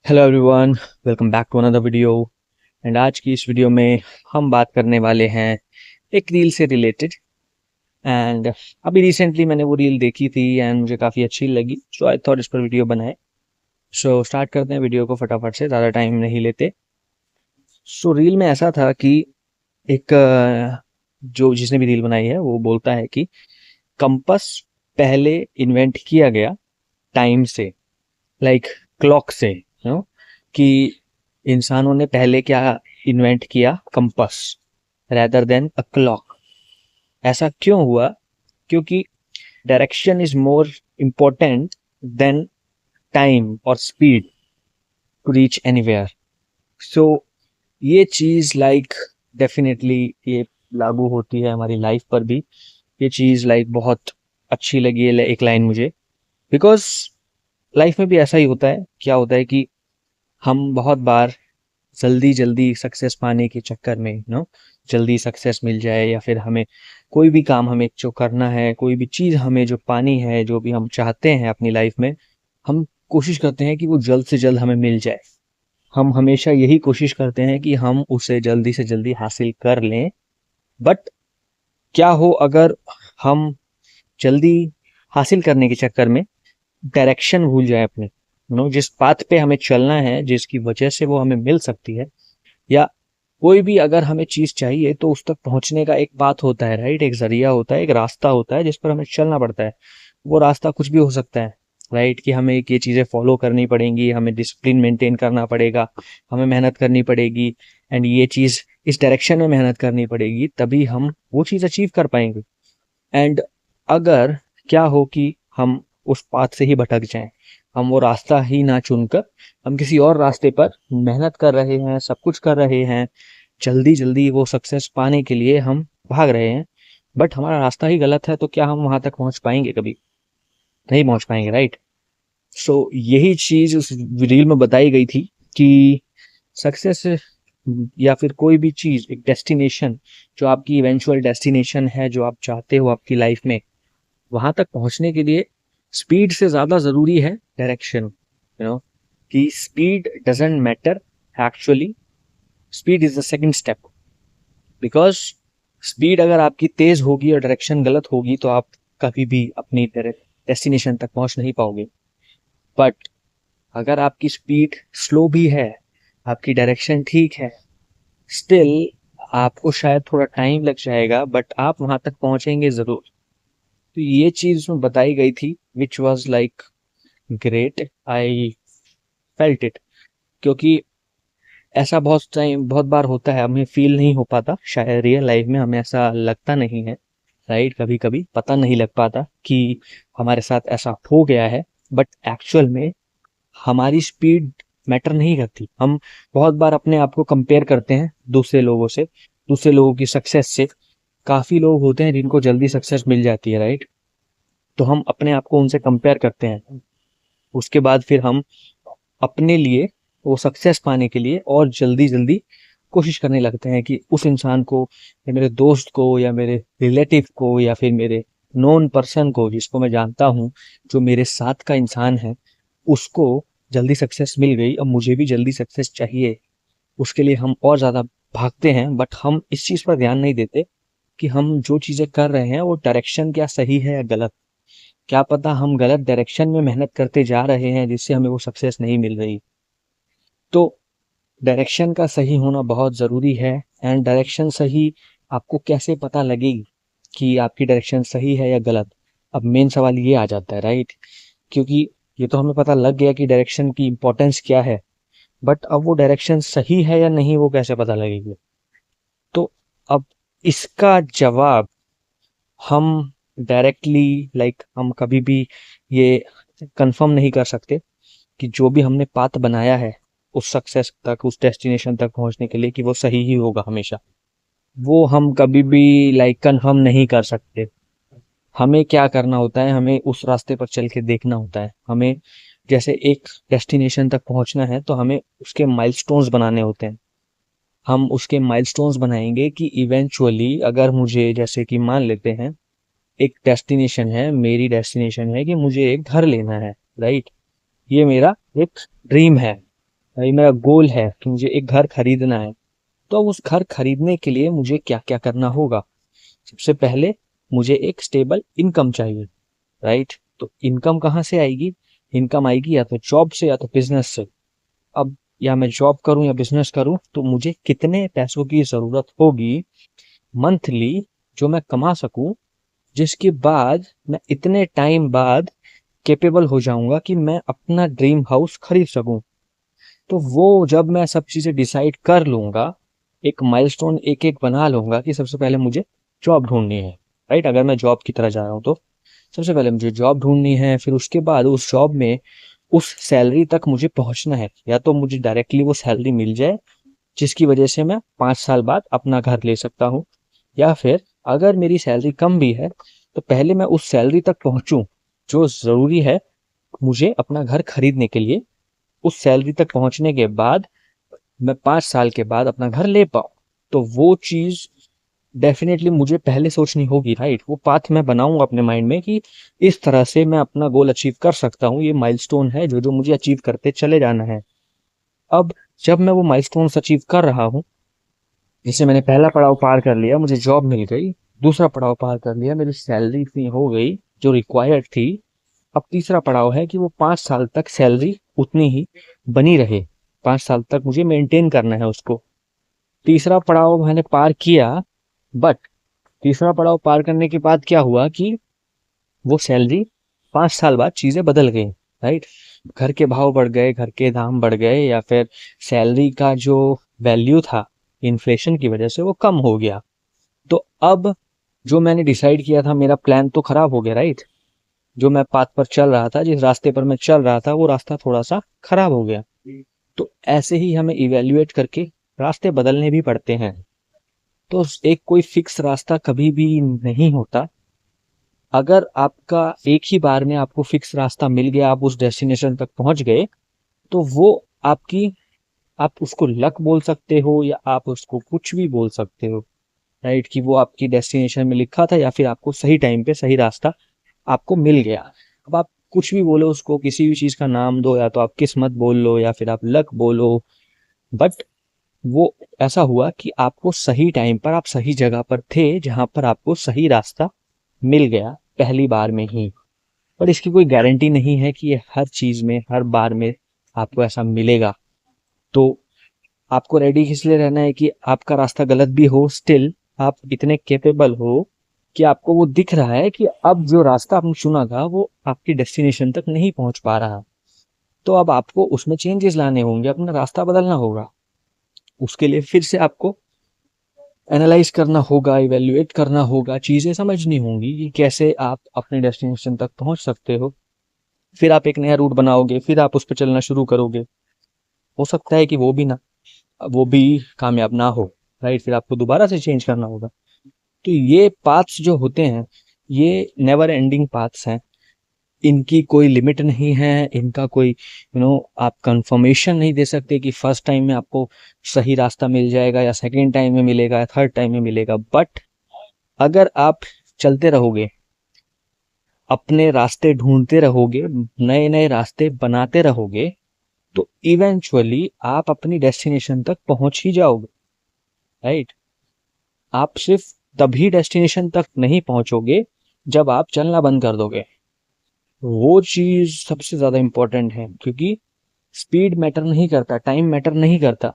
Hello everyone, welcome back to another video. And आज की इस वीडियो में हम बात करने वाले हैं एक रील से रिलेटेड। एंड अभी रिसेंटली मैंने वो रील देखी थी एंड मुझे काफ़ी अच्छी लगी, सो आई थॉट इस पर वीडियो बनाए। सो स्टार्ट करते हैं वीडियो को फटाफट से, ज़्यादा टाइम नहीं लेते। सो रील में ऐसा था कि एक जो जिसने भी रील बनाई है वो बोलता है कि कंपास पहले इन्वेंट किया गया टाइम से, लाइक क्लॉक से, कि इंसानों ने पहले क्या इन्वेंट किया, compass rather than a clock. ऐसा क्यों हुआ? क्योंकि direction is more important than time और speed to reach anywhere. So ये चीज लाइक डेफिनेटली ये लागू होती है हमारी लाइफ पर भी। ये चीज लाइक बहुत अच्छी लगी है एक लाइन मुझे, बिकॉज लाइफ में भी ऐसा ही होता है। क्या होता है कि हम बहुत बार जल्दी जल्दी सक्सेस पाने के चक्कर में जल्दी सक्सेस मिल जाए, या फिर हमें कोई भी काम हमें जो करना है, कोई भी चीज़ हमें जो पानी है, जो भी हम चाहते हैं अपनी लाइफ में, हम कोशिश करते हैं कि वो जल्द से जल्द हमें मिल जाए। हम हमेशा यही कोशिश करते हैं कि हम उसे जल्दी से जल्दी हासिल कर लें। बट क्या हो अगर हम जल्दी हासिल करने के चक्कर में डायरेक्शन भूल जाए अपने, जिस पाथ पे हमें चलना है, जिसकी वजह से वो हमें मिल सकती है, या कोई भी अगर हमें चीज चाहिए तो उस तक पहुंचने का एक बात होता है, राइट? एक जरिया होता है, एक रास्ता होता है जिस पर हमें चलना पड़ता है। वो रास्ता कुछ भी हो सकता है, राइट? कि हमें ये चीजें फॉलो करनी पड़ेंगी, हमें डिसिप्लिन मेंटेन करना पड़ेगा, हमें मेहनत करनी पड़ेगी। एंड ये चीज इस डायरेक्शन में मेहनत करनी पड़ेगी, तभी हम वो चीज अचीव कर पाएंगे। एंड अगर क्या हो कि हम उस पाथ से ही भटक जाएं, हम वो रास्ता ही ना चुनकर हम किसी और रास्ते पर मेहनत कर रहे हैं, सब कुछ कर रहे हैं, जल्दी जल्दी वो सक्सेस पाने के लिए हम भाग रहे हैं, बट हमारा रास्ता ही गलत है, तो क्या हम वहां तक पहुंच पाएंगे? कभी नहीं पहुंच पाएंगे, राइट? सो यही चीज उस रील में बताई गई थी कि सक्सेस या फिर कोई भी चीज, एक डेस्टिनेशन, जो आपकी इवेंचुअल डेस्टिनेशन है, जो आप चाहते हो आपकी लाइफ में, वहां तक पहुंचने के लिए स्पीड से ज्यादा जरूरी है डायरेक्शन। कि speed doesn't matter actually, speed is the second step. Because speed अगर आपकी तेज होगी और डायरेक्शन गलत होगी तो आप कभी भी अपनी डेस्टिनेशन तक पहुंच नहीं पाओगे। बट अगर आपकी स्पीड स्लो भी है, आपकी डायरेक्शन ठीक है, स्टिल आपको शायद थोड़ा टाइम लग जाएगा, बट आप वहां तक पहुंचेंगे जरूर। तो ये चीज उसमें बताई गई थी, which was like great, I felt it. क्योंकि ऐसा बहुत बार होता है, हमें फील नहीं हो पाता, शायद रियल लाइफ में हमें ऐसा लगता नहीं है, राइट? कभी कभी पता नहीं लग पाता कि हमारे साथ ऐसा हो गया है, बट एक्चुअल में हमारी स्पीड मैटर नहीं करती। हम बहुत बार अपने आप को कंपेयर करते हैं दूसरे लोगों से, दूसरे लोगों की सक्सेस से। काफी लोग होते हैं जिनको जल्दी सक्सेस मिल जाती है, राइट? तो हम अपने आप को उनसे कंपेयर करते हैं, उसके बाद फिर हम अपने लिए वो सक्सेस पाने के लिए और जल्दी जल्दी कोशिश करने लगते हैं कि उस इंसान को, या मेरे दोस्त को, या मेरे रिलेटिव को, या फिर मेरे नोन पर्सन को जिसको मैं जानता हूँ, जो मेरे साथ का इंसान है, उसको जल्दी सक्सेस मिल गई, अब मुझे भी जल्दी सक्सेस चाहिए। उसके लिए हम और ज्यादा भागते हैं, बट हम इस चीज पर ध्यान नहीं देते कि हम जो चीजें कर रहे हैं वो डायरेक्शन क्या सही है या गलत। क्या पता हम गलत डायरेक्शन में मेहनत करते जा रहे हैं, जिससे हमें वो सक्सेस नहीं मिल रही। तो डायरेक्शन का सही होना बहुत ज़रूरी है। एंड डायरेक्शन सही आपको कैसे पता लगेगी कि आपकी डायरेक्शन सही है या गलत? अब मेन सवाल ये आ जाता है, राइट? क्योंकि ये तो हमें पता लग गया कि डायरेक्शन की इम्पोर्टेंस क्या है, बट अब वो डायरेक्शन सही है या नहीं, वो कैसे पता लगेगी? तो अब इसका जवाब हम डायरेक्टली, लाइक हम कभी भी ये कंफर्म नहीं कर सकते कि जो भी हमने पाथ बनाया है उस सक्सेस तक, उस डेस्टिनेशन तक पहुंचने के लिए, कि वो सही ही होगा हमेशा। वो हम कभी भी लाइक कंफर्म नहीं कर सकते। हमें क्या करना होता है, हमें उस रास्ते पर चल के देखना होता है। हमें जैसे एक डेस्टिनेशन तक पहुंचना है तो हमें उसके माइलस्टोन्स बनाने होते हैं। हम उसके माइलस्टोन्स बनाएंगे कि इवेंचुअली अगर मुझे, जैसे कि मान लेते हैं, एक डेस्टिनेशन है, मेरी डेस्टिनेशन है कि मुझे एक घर लेना है, राइट? ये मेरा एक ड्रीम है। भाई मेरा गोल है कि मुझे एक घर खरीदना है, तो अब उस घर खरीदने के लिए मुझे क्या क्या करना होगा। सबसे पहले मुझे एक स्टेबल इनकम चाहिए, राइट। तो इनकम कहाँ से आएगी? इनकम आएगी या तो जॉब से या तो बिजनेस से। अब या मैं जॉब करूं या बिजनेस करूं, तो मुझे कितने पैसों की जरूरत होगी मंथली जो मैं कमा सकूं, जिसके बाद मैं इतने टाइम बाद कैपेबल हो जाऊंगा कि मैं अपना ड्रीम हाउस खरीद सकूं। तो वो जब मैं सब चीजें डिसाइड कर लूंगा, एक माइलस्टोन एक एक बना लूंगा कि सबसे पहले मुझे जॉब ढूंढनी है, राइट। अगर मैं जॉब की तरह जा रहा हूँ तो सबसे पहले मुझे जॉब ढूंढनी है, फिर उसके बाद उस जॉब में उस सैलरी तक मुझे पहुंचना है, या तो मुझे डायरेक्टली वो सैलरी मिल जाए जिसकी वजह से मैं 5 साल बाद अपना घर ले सकता हूँ, या फिर अगर मेरी सैलरी कम भी है तो पहले मैं उस सैलरी तक पहुंचूं जो जरूरी है मुझे अपना घर खरीदने के लिए। उस सैलरी तक पहुंचने के बाद मैं 5 साल के बाद अपना घर ले पाऊं। तो वो चीज डेफिनेटली मुझे पहले सोचनी होगी, राइट। वो पाथ मैं बनाऊंगा अपने माइंड में कि इस तरह से मैं अपना गोल अचीव कर सकता हूँ, ये माइलस्टोन है जो जो मुझे अचीव करते चले जाना है। अब जब मैं वो माइलस्टोन्स अचीव कर रहा हूँ, जैसे मैंने पहला पड़ाव पार कर लिया, मुझे जॉब मिल गई, दूसरा पड़ाव पार कर लिया, मेरी सैलरी इतनी हो गई जो रिक्वायर्ड थी। अब तीसरा पड़ाव है कि वो 5 साल तक सैलरी उतनी ही बनी रहे, 5 साल तक मुझे मेंटेन करना है उसको। तीसरा पड़ाव मैंने पार किया, बट तीसरा पड़ाव पार करने के बाद क्या हुआ कि वो सैलरी 5 साल बाद चीजें बदल गई, राइट। घर के भाव बढ़ गए, घर के दाम बढ़ गए, या फिर सैलरी का जो वैल्यू था इन्फ्लेशन की वजह से वो कम हो गया। तो अब जो मैंने डिसाइड किया था, मेरा प्लान तो खराब हो गया, राइट। जो मैं पाथ पर चल रहा था, जिस रास्ते पर मैं चल रहा था, वो रास्ता थोड़ा सा खराब हो गया। तो ऐसे ही हमें इवेल्युएट करके रास्ते बदलने भी पड़ते हैं। तो एक कोई फिक्स रास्ता कभी भी नहीं होता। अगर आपका एक ही बार में आपको फिक्स रास्ता मिल गया, आप उस डेस्टिनेशन तक पहुंच गए, तो वो आपकी, आप उसको लक बोल सकते हो या आप उसको कुछ भी बोल सकते हो, राइट। कि वो आपकी डेस्टिनेशन में लिखा था या फिर आपको सही टाइम पे सही रास्ता आपको मिल गया। अब आप कुछ भी बोलो उसको, किसी भी चीज का नाम दो, या तो आप किस्मत बोल लो या फिर आप लक बोलो, बट वो ऐसा हुआ कि आपको सही टाइम पर आप सही जगह पर थे जहां पर आपको सही रास्ता मिल गया पहली बार में ही। पर इसकी कोई गारंटी नहीं है कि ये हर चीज में हर बार में आपको ऐसा मिलेगा। तो आपको रेडी इसलिए रहना है कि आपका रास्ता गलत भी हो, स्टिल आप इतने कैपेबल हो कि आपको वो दिख रहा है कि अब जो रास्ता आपने चुना था वो आपकी डेस्टिनेशन तक नहीं पहुंच पा रहा। तो अब आपको उसमें चेंजेस लाने होंगे, अपना रास्ता बदलना होगा। उसके लिए फिर से आपको एनालाइज करना होगा, इवेल्युएट करना होगा, चीजें समझनी होंगी कि कैसे आप अपने डेस्टिनेशन तक पहुंच सकते हो। फिर आप एक नया रूट बनाओगे, फिर आप उस पर चलना शुरू करोगे। हो सकता है कि वो भी कामयाब ना हो, राइट। फिर आपको दोबारा से चेंज करना होगा। तो ये पाथ्स जो होते हैं, ये नेवर एंडिंग पाथ्स हैं। इनकी कोई लिमिट नहीं है, इनका कोई आप कंफर्मेशन नहीं दे सकते कि फर्स्ट टाइम में आपको सही रास्ता मिल जाएगा या सेकंड टाइम में मिलेगा या थर्ड टाइम में मिलेगा। बट अगर आप चलते रहोगे, अपने रास्ते ढूंढते रहोगे, नए नए रास्ते बनाते रहोगे, तो इवेंचुअली आप अपनी डेस्टिनेशन तक पहुंच ही जाओगे, राइट। आप सिर्फ तभी डेस्टिनेशन तक नहीं पहुंचोगे जब आप चलना बंद कर दोगे। वो चीज सबसे ज्यादा इंपॉर्टेंट है, क्योंकि स्पीड मैटर नहीं करता, टाइम मैटर नहीं करता।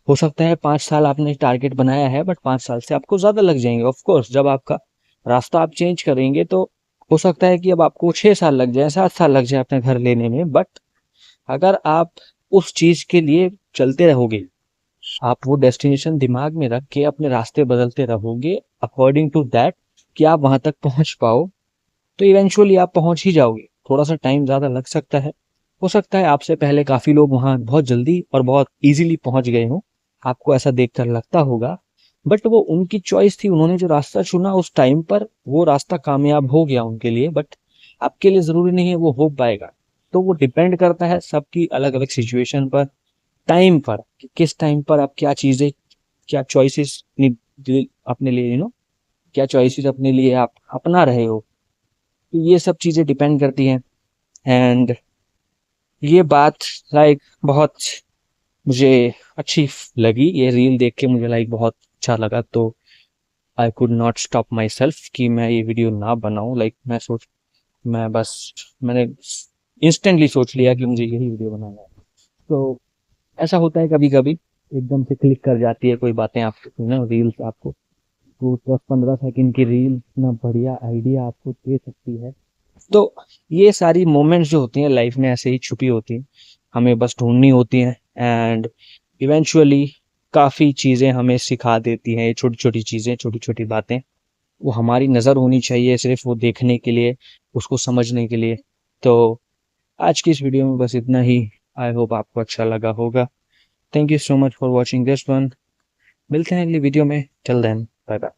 हो सकता है 5 साल आपने टारगेट बनाया है, बट 5 साल से आपको ज्यादा लग जाएंगे। ऑफ कोर्स जब आपका रास्ता आप चेंज करेंगे तो हो सकता है कि अब आपको 6 साल लग जाए, 7 साल लग जाए अपने घर लेने में। बट अगर आप उस चीज के लिए चलते रहोगे, आप वो डेस्टिनेशन दिमाग में रख के अपने रास्ते बदलते रहोगे अकॉर्डिंग टू दैट कि आप वहां तक पहुंच पाओ, तो इवेंचुअली आप पहुंच ही जाओगे। थोड़ा सा टाइम ज्यादा लग सकता है, हो सकता है आपसे पहले काफी लोग वहां बहुत जल्दी और बहुत इजीली पहुंच गए हों, आपको ऐसा देखकर लगता होगा। बट वो उनकी चॉइस थी, उन्होंने जो रास्ता चुना उस टाइम पर वो रास्ता कामयाब हो गया उनके लिए। बट आपके लिए जरूरी नहीं है वो हो पाएगा। तो वो डिपेंड करता है सबकी अलग अलग सिचुएशन पर, टाइम पर, कि किस टाइम पर आप क्या चीजें, क्या चॉइसेस अपने लिए क्या चॉइसेस अपने लिए आप अपना रहे हो। तो ये सब चीजें डिपेंड करती हैं। एंड ये बात लाइक बहुत मुझे अच्छी लगी ये रील देख के, मुझे लाइक बहुत अच्छा लगा। तो I could not stop my self कि मैं ये वीडियो ना बनाऊं। लाइक मैंने इंस्टेंटली सोच लिया कि मुझे यही वीडियो बनाना है। तो ऐसा होता है कभी कभी, एकदम से क्लिक कर जाती है कोई बातें आपको ना, रील्स आपको। तो 10-15 सेकंड की रील इतना बढ़िया आइडिया आपको दे सकती है। तो ये सारी मोमेंट्स जो होती हैं लाइफ में ऐसे ही छुपी होती हैं, हमें बस ढूंढनी होती हैं। एंड इवेंचुअली काफ़ी चीज़ें हमें सिखा देती हैं, ये छोटी छोटी चीज़ें, छोटी छोटी बातें। वो हमारी नज़र होनी चाहिए सिर्फ वो देखने के लिए, उसको समझने के लिए। तो आज की इस वीडियो में बस इतना ही। आई होप आपको अच्छा लगा होगा। Thank you so much for watching this one. मिलते हैं अगली वीडियो में। Till then, bye bye.